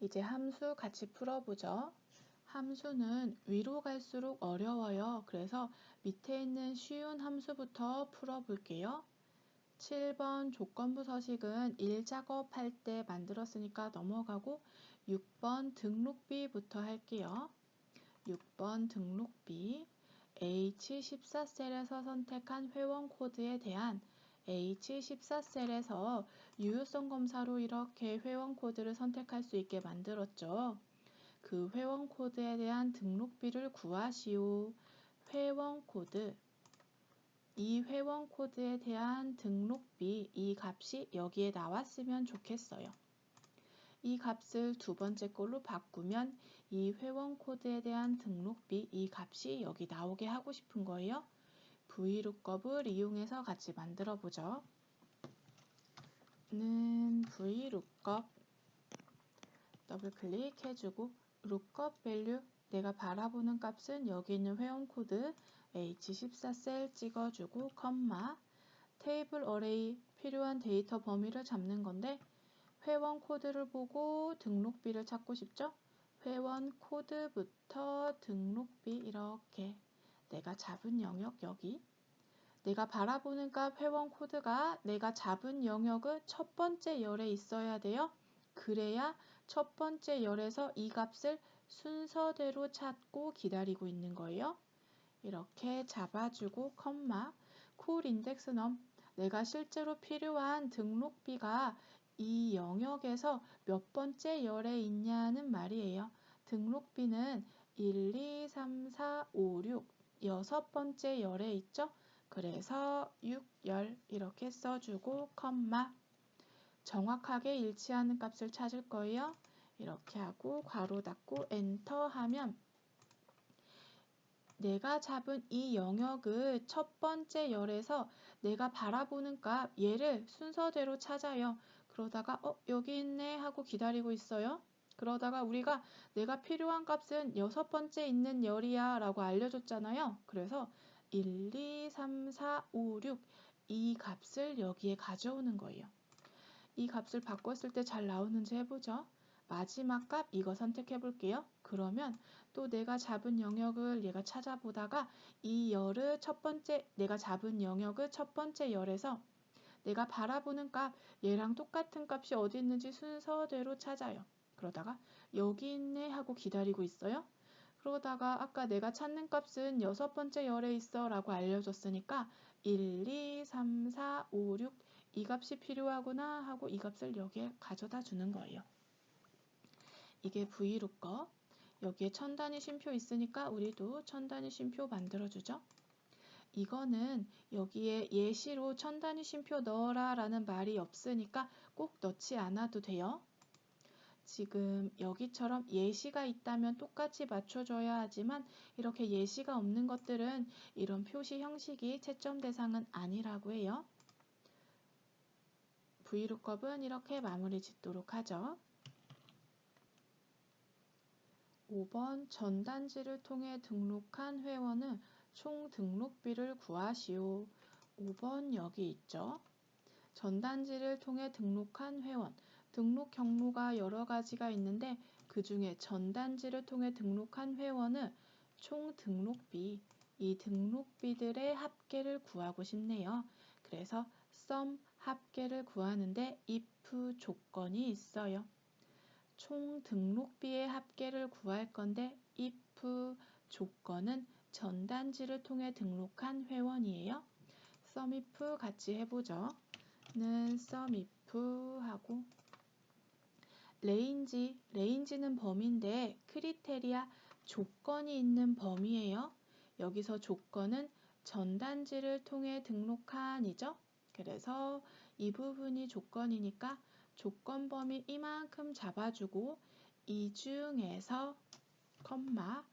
이제 함수 같이 풀어보죠. 함수는 위로 갈수록 어려워요. 그래서 밑에 있는 쉬운 함수부터 풀어볼게요. 7번 조건부 서식은 1작업할 때 만들었으니까 넘어가고 6번 등록비부터 할게요. 6번 등록비 H14셀에서 선택한 회원 코드에 대한 H14셀에서 유효성 검사로 이렇게 회원 코드를 선택할 수 있게 만들었죠. 그 회원 코드에 대한 등록비를 구하시오. 회원 코드. 이 회원 코드에 대한 등록비, 이 값이 여기에 나왔으면 좋겠어요. 이 값을 두 번째 걸로 바꾸면 이 회원 코드에 대한 등록비, 이 값이 여기 나오게 하고 싶은 거예요. VLOOKUP을 이용해서 같이 만들어 보죠. 는 VLOOKUP 더블 클릭해주고 lookup value 내가 바라보는 값은 여기 있는 회원 코드 H14셀 찍어주고 컴마 테이블 어레이 필요한 데이터 범위를 잡는 건데 회원 코드를 보고 등록비를 찾고 싶죠? 회원 코드부터 등록비 이렇게 내가 잡은 영역 여기 내가 바라보는 값 회원 코드가 내가 잡은 영역의 첫 번째 열에 있어야 돼요. 그래야 첫 번째 열에서 이 값을 순서대로 찾고 기다리고 있는 거예요. 이렇게 잡아주고 컴마 콜 인덱스 넘 내가 실제로 필요한 등록비가 이 영역에서 몇 번째 열에 있냐는 말이에요. 등록비는 1, 2, 3, 4, 5, 6 여섯 번째 열에 있죠. 그래서 6, 열 이렇게 써주고 컴마 정확하게 일치하는 값을 찾을 거예요. 이렇게 하고 괄호 닫고 엔터 하면 내가 잡은 이 영역의 첫 번째 열에서 내가 바라보는 값 얘를 순서대로 찾아요. 그러다가 여기 있네 하고 기다리고 있어요. 그러다가 우리가 내가 필요한 값은 여섯 번째 있는 열이야 라고 알려줬잖아요. 그래서 1, 2, 3, 4, 5, 6 이 값을 여기에 가져오는 거예요. 이 값을 바꿨을 때 잘 나오는지 해보죠. 마지막 값 이거 선택해 볼게요. 그러면 또 내가 잡은 영역을 얘가 찾아보다가 이 열의 첫 번째 내가 잡은 영역의 첫 번째 열에서 내가 바라보는 값 얘랑 똑같은 값이 어디 있는지 순서대로 찾아요. 그러다가 여기 있네 하고 기다리고 있어요. 그러다가 아까 내가 찾는 값은 여섯 번째 열에 있어 라고 알려줬으니까 1, 2, 3, 4, 5, 6 이 값이 필요하구나 하고 이 값을 여기에 가져다 주는 거예요. 이게 VLOOKUP. 여기에 천 단위 쉼표 있으니까 우리도 천 단위 쉼표 만들어주죠. 이거는 여기에 예시로 천 단위 쉼표 넣어라 라는 말이 없으니까 꼭 넣지 않아도 돼요. 지금 여기처럼 예시가 있다면 똑같이 맞춰줘야 하지만 이렇게 예시가 없는 것들은 이런 표시 형식이 채점 대상은 아니라고 해요. VLOOKUP은 이렇게 마무리 짓도록 하죠. 5번 전단지를 통해 등록한 회원은 총 등록비를 구하시오. 5번 여기 있죠. 전단지를 통해 등록한 회원, 등록 경로가 여러 가지가 있는데 그 중에 전단지를 통해 등록한 회원은 총 등록비, 이 등록비들의 합계를 구하고 싶네요. 그래서 sum 합계를 구하는데 if 조건이 있어요. 총 등록비의 합계를 구할 건데 if 조건은 전단지를 통해 등록한 회원이에요. sum if 같이 해보죠. 는 sum if 하고 range는 범위인데 크리테리아 조건이 있는 범위예요. 여기서 조건은 전단지를 통해 등록한이죠. 그래서 이 부분이 조건이니까 조건 범위 이만큼 잡아주고 이 중에서 컴마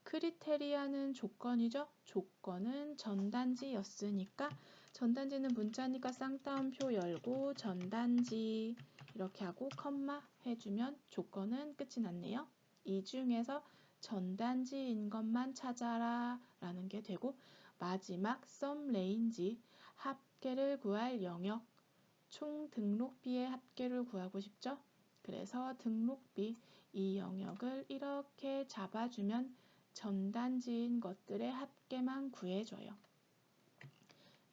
크리테리아는 조건이죠. 조건은 전단지였으니까 전단지는 문자니까 쌍따옴표 열고 전단지 이렇게 하고 컴마 해주면 조건은 끝이 났네요. 이 중에서 전단지인 것만 찾아라 라는 게 되고 마지막 sum range 합계를 구할 영역 총 등록비의 합계를 구하고 싶죠? 그래서 등록비 이 영역을 이렇게 잡아주면 전단지인 것들의 합계만 구해줘요.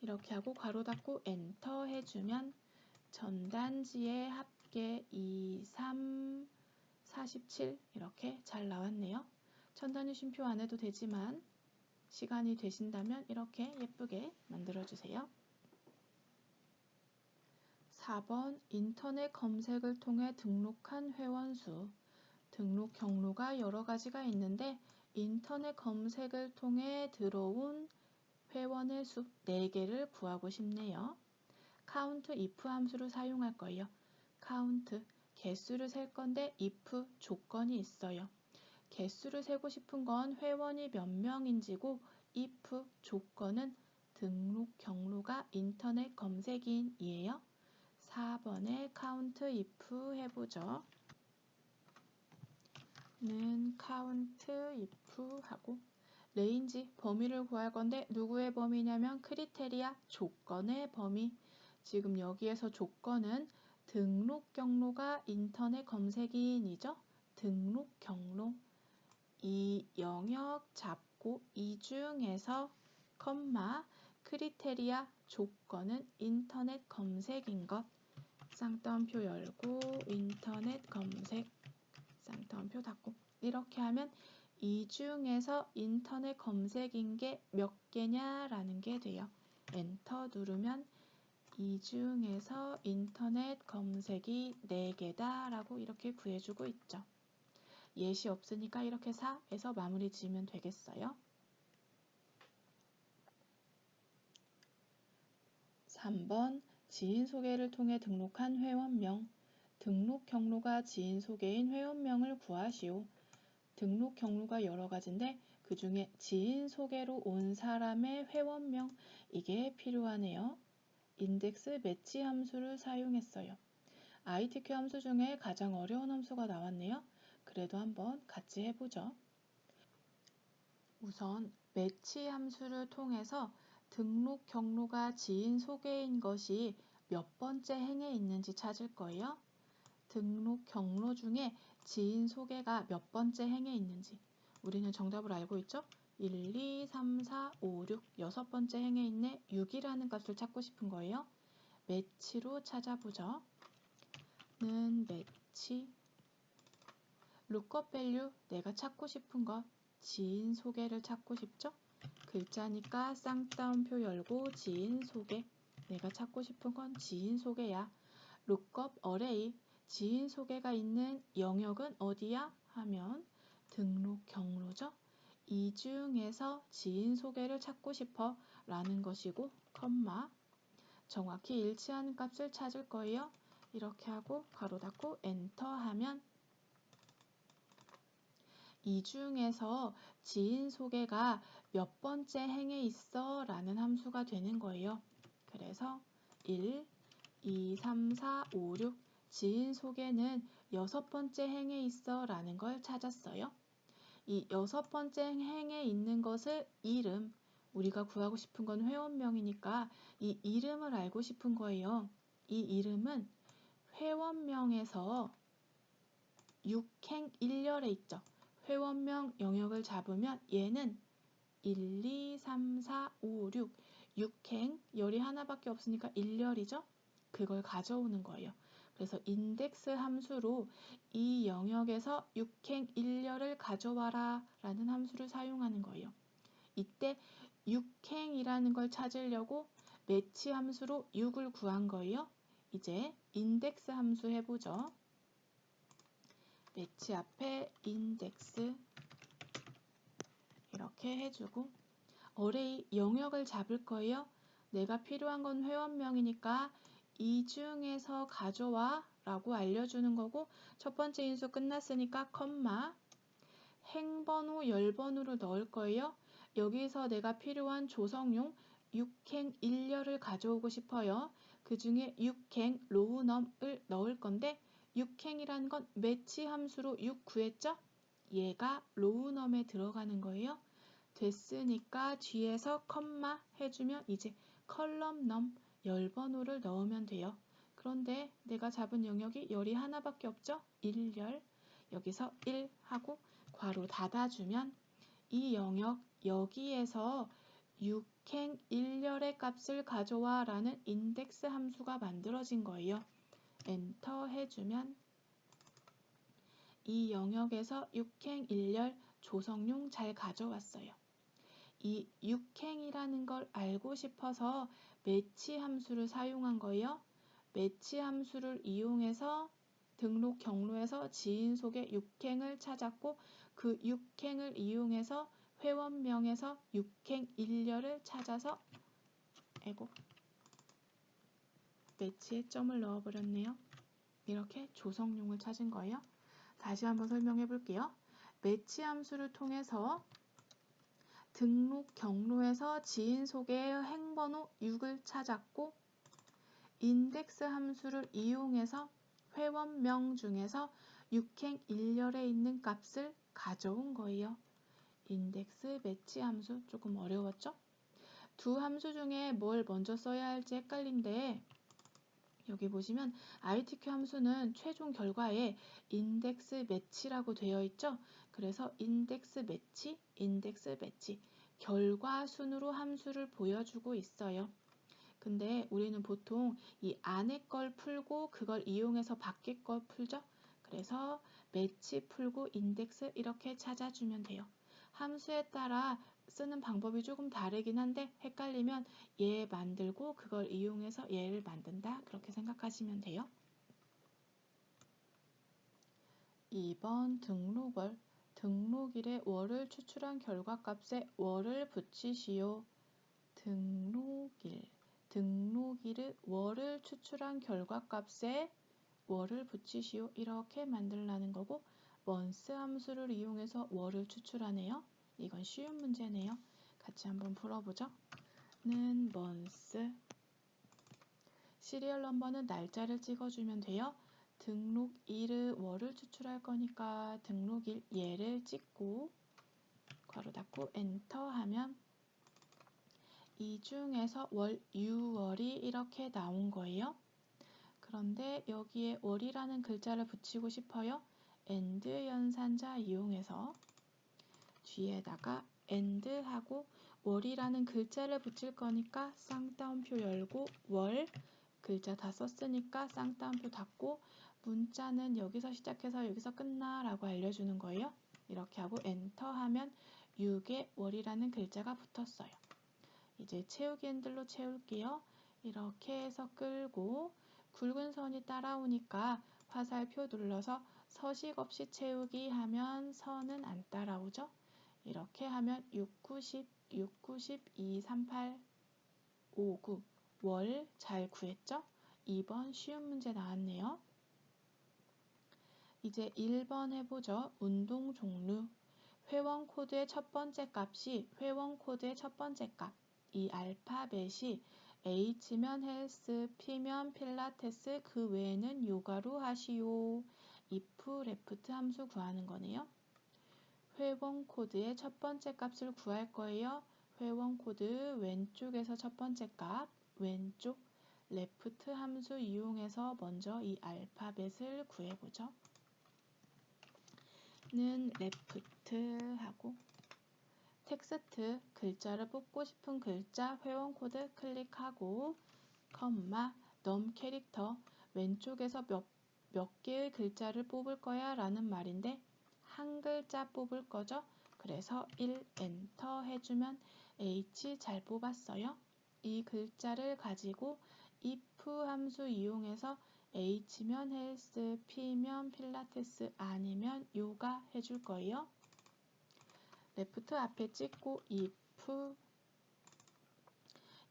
이렇게 하고 괄호 닫고 엔터 해주면 전단지의 합계 2, 3, 47 이렇게 잘 나왔네요. 천단위 쉼표 안 해도 되지만 시간이 되신다면 이렇게 예쁘게 만들어주세요. 4번 인터넷 검색을 통해 등록한 회원수. 등록 경로가 여러 가지가 있는데 인터넷 검색을 통해 들어온 회원의 수 4개를 구하고 싶네요. count if 함수를 사용할 거예요. count 개수를 셀 건데 if 조건이 있어요. 개수를 세고 싶은 건 회원이 몇 명인지고 if 조건은 등록 경로가 인터넷 검색인이에요. 4번에 count if 해보죠. 는 count if 하고 레인지 범위를 구할 건데 누구의 범위냐면 크리테리아 조건의 범위. 지금 여기에서 조건은 등록 경로가 인터넷 검색인이죠. 등록 경로 이 영역 잡고 이 중에서 컴마 크리테리아 조건은 인터넷 검색인 것. 쌍따옴표 열고 인터넷 검색 쌍따옴표 닫고 이렇게 하면 이 중에서 인터넷 검색인 게 몇 개냐라는 게 돼요. 엔터 누르면 이 중에서 인터넷 검색이 4개다 라고 이렇게 구해주고 있죠. 예시 없으니까 이렇게 4에서 마무리 지으면 되겠어요. 3번 지인 소개를 통해 등록한 회원명. 등록 경로가 지인 소개인 회원명을 구하시오. 등록 경로가 여러 가지인데 그 중에 지인 소개로 온 사람의 회원명 이게 필요하네요. 인덱스 매치 함수를 사용했어요. ITQ 함수 중에 가장 어려운 함수가 나왔네요. 그래도 한번 같이 해보죠. 우선 매치 함수를 통해서 등록 경로가 지인 소개인 것이 몇 번째 행에 있는지 찾을 거예요. 등록 경로 중에 지인 소개가 몇 번째 행에 있는지 우리는 정답을 알고 있죠? 1, 2, 3, 4, 5, 6 여섯 번째 행에 있네 6이라는 값을 찾고 싶은 거예요. 매치로 찾아보죠. 는 매치 lookup value 내가 찾고 싶은 것 지인 소개를 찾고 싶죠? 글자니까 쌍따옴표 열고 지인 소개 내가 찾고 싶은 건 지인 소개야. lookup array 지인 소개가 있는 영역은 어디야? 하면 등록 경로죠. 이 중에서 지인 소개를 찾고 싶어 라는 것이고 컴마 정확히 일치하는 값을 찾을 거예요. 이렇게 하고 괄호 닫고 엔터 하면 이 중에서 지인 소개가 몇 번째 행에 있어 라는 함수가 되는 거예요. 그래서 1, 2, 3, 4, 5, 6 지인 소개는 여섯 번째 행에 있어 라는 걸 찾았어요. 이 여섯 번째 행에 있는 것을 이름 우리가 구하고 싶은 건 회원명이니까 이 이름을 알고 싶은 거예요. 이 이름은 회원명에서 6행 1열에 있죠. 회원명 영역을 잡으면 얘는 1, 2, 3, 4, 5, 6 6행 열이 하나밖에 없으니까 1열이죠. 그걸 가져오는 거예요. 그래서 인덱스 함수로 이 영역에서 6행 1열을 가져와라 라는 함수를 사용하는 거예요. 이때 6행이라는 걸 찾으려고 매치 함수로 6을 구한 거예요. 이제 인덱스 함수 해보죠. 매치 앞에 인덱스 이렇게 해주고 어레이 영역을 잡을 거예요. 내가 필요한 건 회원명이니까 이 중에서 가져와 라고 알려주는 거고 첫 번째 인수 끝났으니까 컴마 행번호 열번호를 넣을 거예요. 여기서 내가 필요한 조성용 6행 1열을 가져오고 싶어요. 그 중에 6행 로우넘을 넣을 건데 6행이라는 건 매치 함수로 6 구했죠? 얘가 로우넘에 들어가는 거예요. 됐으니까 뒤에서 컴마 해주면 이제 컬럼넘 열번호를 넣으면 돼요. 그런데 내가 잡은 영역이 열이 하나밖에 없죠? 1열. 여기서 1 하고 괄호 닫아주면 이 영역 여기에서 6행 1열의 값을 가져와 라는 인덱스 함수가 만들어진 거예요. 엔터 해주면 이 영역에서 6행 1열 조성용 잘 가져왔어요. 이 6행이라는 걸 알고 싶어서 매치 함수를 사용한 거예요. 매치 함수를 이용해서 등록 경로에서 지인 속의 6행을 찾았고 그 6행을 이용해서 회원명에서 6행 1열을 찾아서 매치에 점을 넣어버렸네요. 이렇게 조성용을 찾은 거예요. 다시 한번 설명해 볼게요. 매치 함수를 통해서 등록 경로에서 지인 속의 행번호 6을 찾았고 인덱스 함수를 이용해서 회원명 중에서 6행 1열에 있는 값을 가져온 거예요. 인덱스 매치 함수 조금 어려웠죠? 두 함수 중에 뭘 먼저 써야 할지 헷갈린데 여기 보시면 ITQ 함수는 최종 결과에 인덱스 매치라고 되어 있죠. 그래서 인덱스 매치 결과 순으로 함수를 보여주고 있어요. 근데 우리는 보통 이 안에 걸 풀고 그걸 이용해서 밖에 걸 풀죠. 그래서 매치 풀고 인덱스 이렇게 찾아주면 돼요. 함수에 따라 쓰는 방법이 조금 다르긴 한데 헷갈리면 얘 만들고 그걸 이용해서 얘를 만든다. 그렇게 생각하시면 돼요. 2번 등록월. 등록일에 월을 추출한 결과값에 월을 붙이시오. 등록일에 월을 추출한 결과값에 월을 붙이시오. 이렇게 만들라는 거고 month 함수를 이용해서 월을 추출하네요. 이건 쉬운 문제네요. 같이 한번 풀어보죠. 는 month 시리얼 넘버는 날짜를 찍어주면 돼요. 등록일의 월을 추출할 거니까 등록일 얘를 찍고 괄호 닫고 엔터 하면 이 중에서 월 6월이 이렇게 나온 거예요. 그런데 여기에 월이라는 글자를 붙이고 싶어요. and 연산자 이용해서 뒤에다가 and 하고 월이라는 글자를 붙일 거니까 쌍따옴표 열고 월 글자 다 썼으니까 쌍따옴표 닫고 문자는 여기서 시작해서 여기서 끝나 라고 알려주는 거예요. 이렇게 하고 엔터 하면 6에 월이라는 글자가 붙었어요. 이제 채우기 핸들로 채울게요. 이렇게 해서 끌고 굵은 선이 따라오니까 화살표 눌러서 서식 없이 채우기 하면 선은 안 따라오죠. 이렇게 하면 6, 90, 6, 90, 2, 3, 8, 5, 9 월 잘 구했죠? 2번 쉬운 문제 나왔네요. 이제 1번 해보죠. 운동 종류. 회원 코드의 첫 번째 값이 회원 코드의 첫 번째 값. 이 알파벳이 H면 헬스, P면 필라테스, 그 외에는 요가로 하시오. if left 함수 구하는 거네요. 회원 코드의 첫 번째 값을 구할 거예요. 회원 코드 왼쪽에서 첫 번째 값, 왼쪽 left 함수 이용해서 먼저 이 알파벳을 구해보죠. 는 left 하고 텍스트 글자를 뽑고 싶은 글자 회원 코드 클릭하고 컴마 넘 캐릭터 왼쪽에서 몇 개의 글자를 뽑을 거야 라는 말인데 한 글자 뽑을 거죠. 그래서 1 엔터 해주면 H 잘 뽑았어요. 이 글자를 가지고 if 함수 이용해서 H면 헬스, P면 필라테스 아니면 요가 해줄 거예요. 레프트 앞에 찍고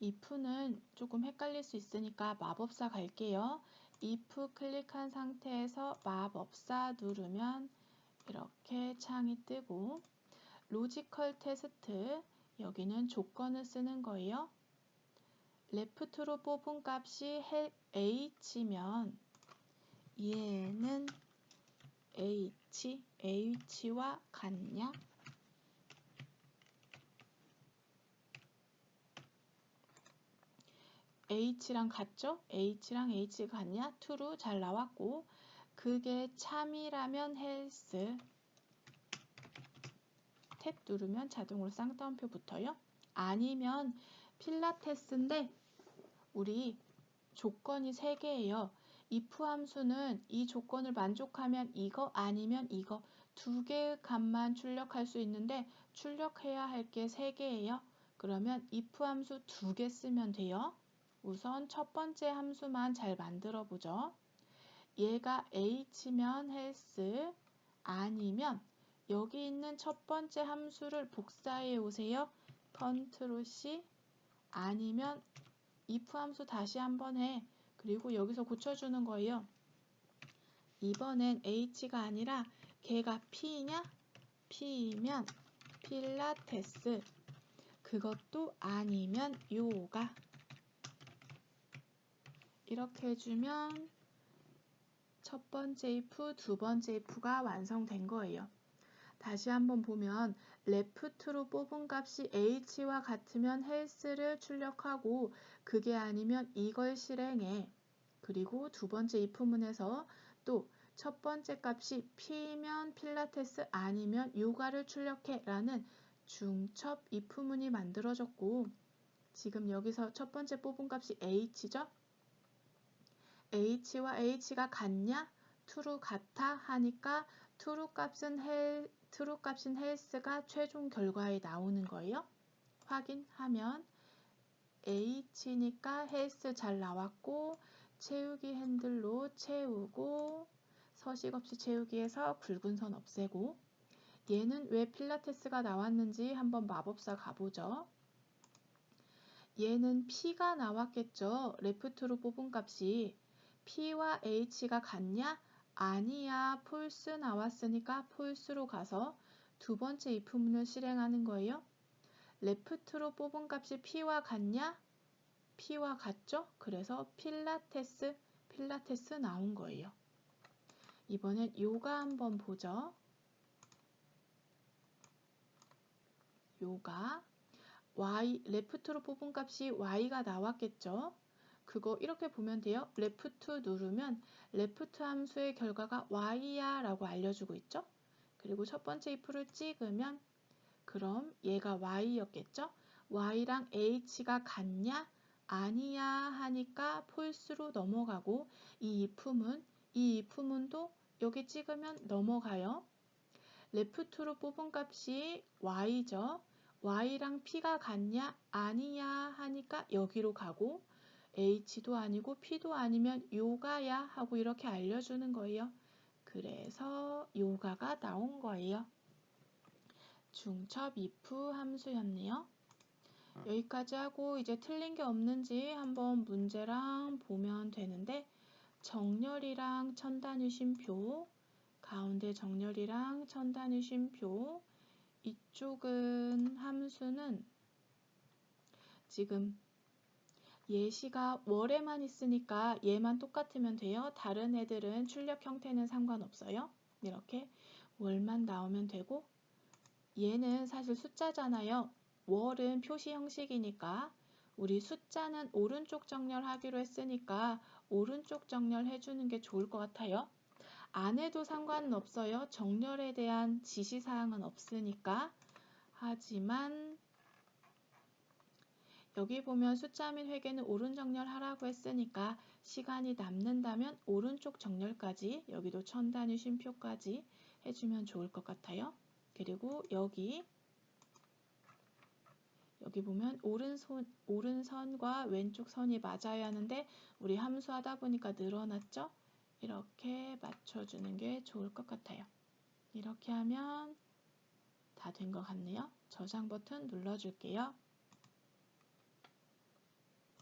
if는 조금 헷갈릴 수 있으니까 마법사 갈게요. if 클릭한 상태에서 마법사 누르면 이렇게 창이 뜨고 로지컬 테스트 여기는 조건을 쓰는 거예요. 레프트로 뽑은 값이 H면 얘는 H와 같냐? h랑 같죠? h랑 h가 같냐? true 잘 나왔고 그게 참이라면 else 탭 누르면 자동으로 쌍따옴표 붙어요. 아니면 필라테스인데 우리 조건이 3개예요. if 함수는 이 조건을 만족하면 이거 아니면 이거 2개의 값만 출력할 수 있는데 출력해야 할 게 3개예요. 그러면 if 함수 2개 쓰면 돼요. 우선 첫 번째 함수만 잘 만들어 보죠. 얘가 h면 else 아니면 여기 있는 첫 번째 함수를 복사해 오세요. 컨트롤 C 아니면 if 함수 다시 한번 해. 그리고 여기서 고쳐주는 거예요. 이번엔 h가 아니라 걔가 p냐? p면 필라테스 그것도 아니면 요가 이렇게 해주면 첫 번째 if, 두 번째 if가 완성된 거예요. 다시 한번 보면 left로 뽑은 값이 h와 같으면 health를 출력하고 그게 아니면 이걸 실행해. 그리고 두 번째 if문에서 또 첫 번째 값이 p면 필라테스 아니면 요가를 출력해 라는 중첩 if문이 만들어졌고 지금 여기서 첫 번째 뽑은 값이 h죠? h와 h가 같냐? true 같아 하니까 true 값인 health가 최종 결과에 나오는 거예요. 확인하면 h니까 health 잘 나왔고 채우기 핸들로 채우고 서식 없이 채우기에서 굵은 선 없애고 얘는 왜 필라테스가 나왔는지 한번 마법사 가보죠. 얘는 p가 나왔겠죠. 레프트로 뽑은 값이 p와 h가 같냐? 아니야. false 나왔으니까 false로 가서 두 번째 if문을 실행하는 거예요. 레프트로 뽑은 값이 p와 같냐? p와 같죠? 그래서 필라테스 나온 거예요. 이번엔 요가 한번 보죠. 요가 y 레프트로 뽑은 값이 y가 나왔겠죠? 그거 이렇게 보면 돼요. 레프트 누르면 레프트 함수의 결과가 y야 라고 알려주고 있죠? 그리고 첫 번째 if를 찍으면 그럼 얘가 y였겠죠? y랑 h가 같냐? 아니야 하니까 false로 넘어가고 이 if문도 여기 찍으면 넘어가요. 레프트로 뽑은 값이 y죠. y랑 p가 같냐? 아니야 하니까 여기로 가고 h도 아니고 p도 아니면 요가야 하고 이렇게 알려주는 거예요. 그래서 요가가 나온 거예요. 중첩 if 함수였네요. 여기까지 하고 이제 틀린 게 없는지 한번 문제랑 보면 되는데 정렬이랑 천단위심표 가운데 정렬이랑 천단위심표 이쪽은 함수는 지금 예시가 월에만 있으니까 얘만 똑같으면 돼요. 다른 애들은 출력 형태는 상관없어요. 이렇게 월만 나오면 되고 얘는 사실 숫자잖아요. 월은 표시 형식이니까 우리 숫자는 오른쪽 정렬하기로 했으니까 오른쪽 정렬 해주는 게 좋을 것 같아요. 안 해도 상관은 없어요. 정렬에 대한 지시사항은 없으니까. 하지만 여기 보면 숫자 및 회계는 오른 정렬하라고 했으니까 시간이 남는다면 오른쪽 정렬까지 여기도 천단위 쉼표까지 해주면 좋을 것 같아요. 그리고 여기 보면 오른선과 왼쪽 선이 맞아야 하는데 우리 함수하다 보니까 늘어났죠? 이렇게 맞춰주는 게 좋을 것 같아요. 이렇게 하면 다 된 것 같네요. 저장 버튼 눌러줄게요.